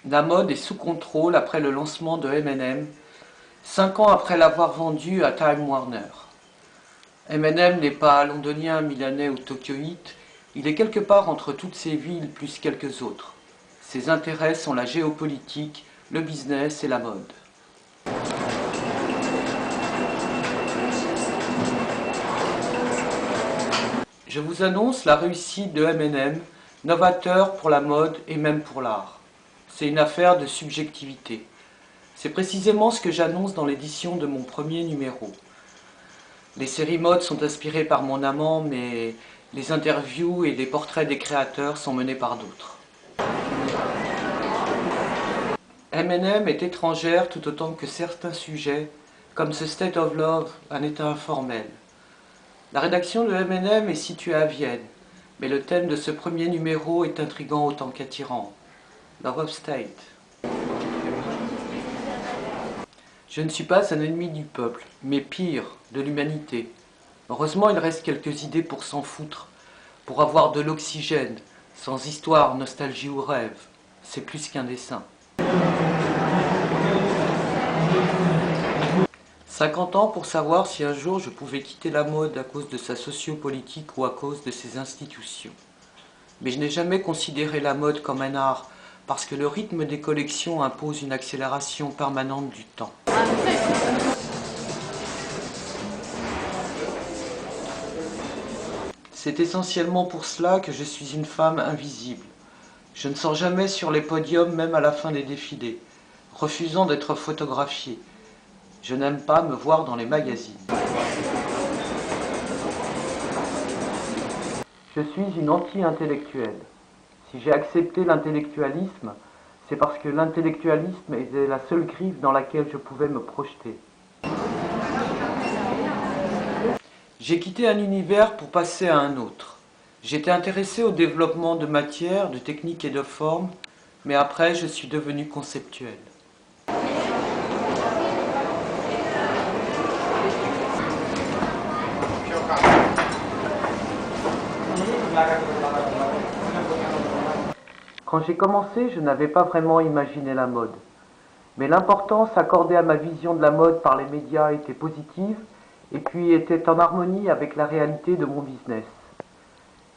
La mode est sous contrôle après le lancement de M&M, 5 ans après l'avoir vendu à Time Warner. M&M n'est pas londonien, milanais ou tokyoïte, il est quelque part entre toutes ces villes plus quelques autres. Ses intérêts sont la géopolitique, le business et la mode. Je vous annonce la réussite de M&M, novateur pour la mode et même pour l'art. C'est une affaire de subjectivité. C'est précisément ce que j'annonce dans l'édition de mon premier numéro. Les séries mode sont inspirées par mon amant, mais les interviews et les portraits des créateurs sont menés par d'autres. M&M est étrangère tout autant que certains sujets, comme ce State of Love, un état informel. La rédaction de M&M est située à Vienne, mais le thème de ce premier numéro est intrigant autant qu'attirant. Love of State. Je ne suis pas un ennemi du peuple, mais pire, de l'humanité. Heureusement, il reste quelques idées pour s'en foutre, pour avoir de l'oxygène, sans histoire, nostalgie ou rêve. C'est plus qu'un dessin. 50 ans pour savoir si un jour je pouvais quitter la mode à cause de sa sociopolitique ou à cause de ses institutions. Mais je n'ai jamais considéré la mode comme un art, parce que le rythme des collections impose une accélération permanente du temps. C'est essentiellement pour cela que je suis une femme invisible. Je ne sors jamais sur les podiums même à la fin des défilés, refusant d'être photographiée. Je n'aime pas me voir dans les magazines. Je suis une anti-intellectuelle. Si j'ai accepté l'intellectualisme, c'est parce que l'intellectualisme était la seule griffe dans laquelle je pouvais me projeter. J'ai quitté un univers pour passer à un autre. J'étais intéressé au développement de matière, de techniques et de formes, mais après je suis devenu conceptuel. Quand j'ai commencé, je n'avais pas vraiment imaginé la mode. Mais l'importance accordée à ma vision de la mode par les médias était positive et puis était en harmonie avec la réalité de mon business.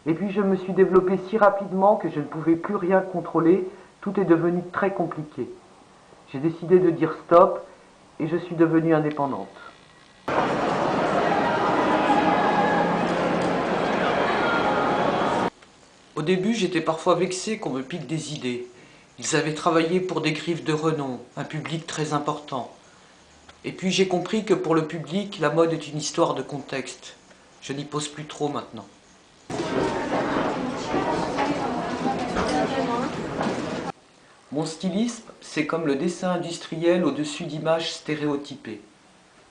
Et puis je me suis développé si rapidement que je ne pouvais plus rien contrôler, tout est devenu très compliqué. J'ai décidé de dire stop et je suis devenue indépendante. Au début, j'étais parfois vexé qu'on me pique des idées. Ils avaient travaillé pour des griffes de renom, un public très important. Et puis j'ai compris que pour le public, la mode est une histoire de contexte. Je n'y pose plus trop maintenant. Mon stylisme, c'est comme le dessin industriel au-dessus d'images stéréotypées.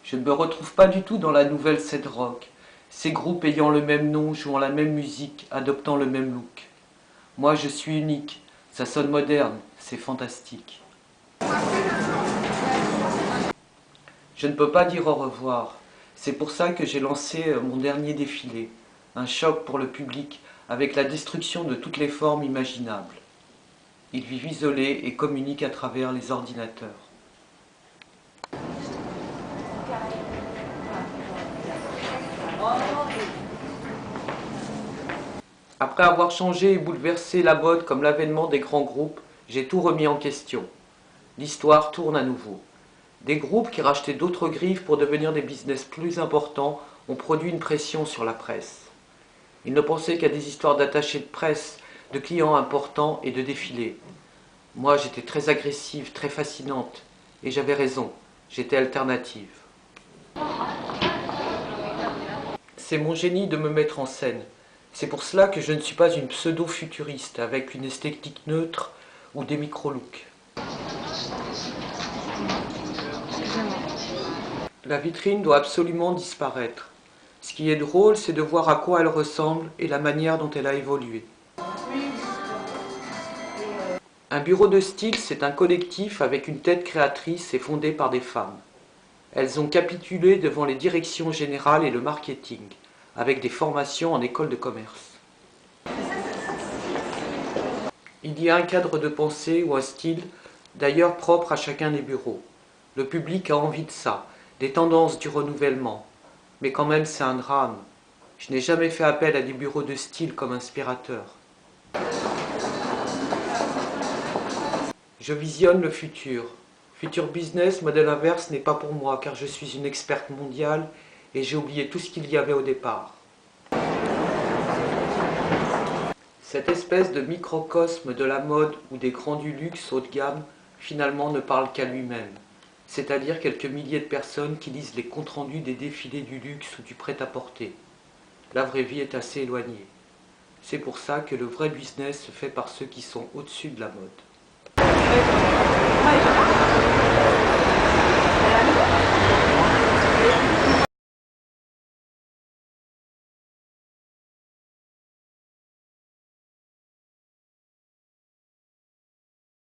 Je ne me retrouve pas du tout dans la nouvelle scène rock, ces groupes ayant le même nom, jouant la même musique, adoptant le même look. Moi, je suis unique, ça sonne moderne, c'est fantastique. Je ne peux pas dire au revoir. C'est pour ça que j'ai lancé mon dernier défilé. Un choc pour le public, avec la destruction de toutes les formes imaginables. Ils vivent isolés et communiquent à travers les ordinateurs. Après avoir changé et bouleversé la mode comme l'avènement des grands groupes, j'ai tout remis en question. L'histoire tourne à nouveau. Des groupes qui rachetaient d'autres griffes pour devenir des business plus importants ont produit une pression sur la presse. Ils ne pensaient qu'à des histoires d'attachés de presse, de clients importants et de défilés. Moi, j'étais très agressive, très fascinante. Et j'avais raison, j'étais alternative. C'est mon génie de me mettre en scène. C'est pour cela que je ne suis pas une pseudo-futuriste avec une esthétique neutre ou des micro-looks. La vitrine doit absolument disparaître. Ce qui est drôle, c'est de voir à quoi elle ressemble et la manière dont elle a évolué. Un bureau de style, c'est un collectif avec une tête créatrice et fondé par des femmes. Elles ont capitulé devant les directions générales et le marketing, avec des formations en école de commerce. Il y a un cadre de pensée ou un style d'ailleurs propre à chacun des bureaux. Le public a envie de ça, des tendances du renouvellement. Mais quand même c'est un drame. Je n'ai jamais fait appel à des bureaux de style comme inspirateur. Je visionne le futur. Futur business, modèle inverse n'est pas pour moi car je suis une experte mondiale et j'ai oublié tout ce qu'il y avait au départ. Cette espèce de microcosme de la mode ou des grands du luxe haut de gamme finalement ne parle qu'à lui-même. C'est-à-dire quelques milliers de personnes qui lisent les comptes rendus des défilés du luxe ou du prêt-à-porter. La vraie vie est assez éloignée. C'est pour ça que le vrai business se fait par ceux qui sont au-dessus de la mode.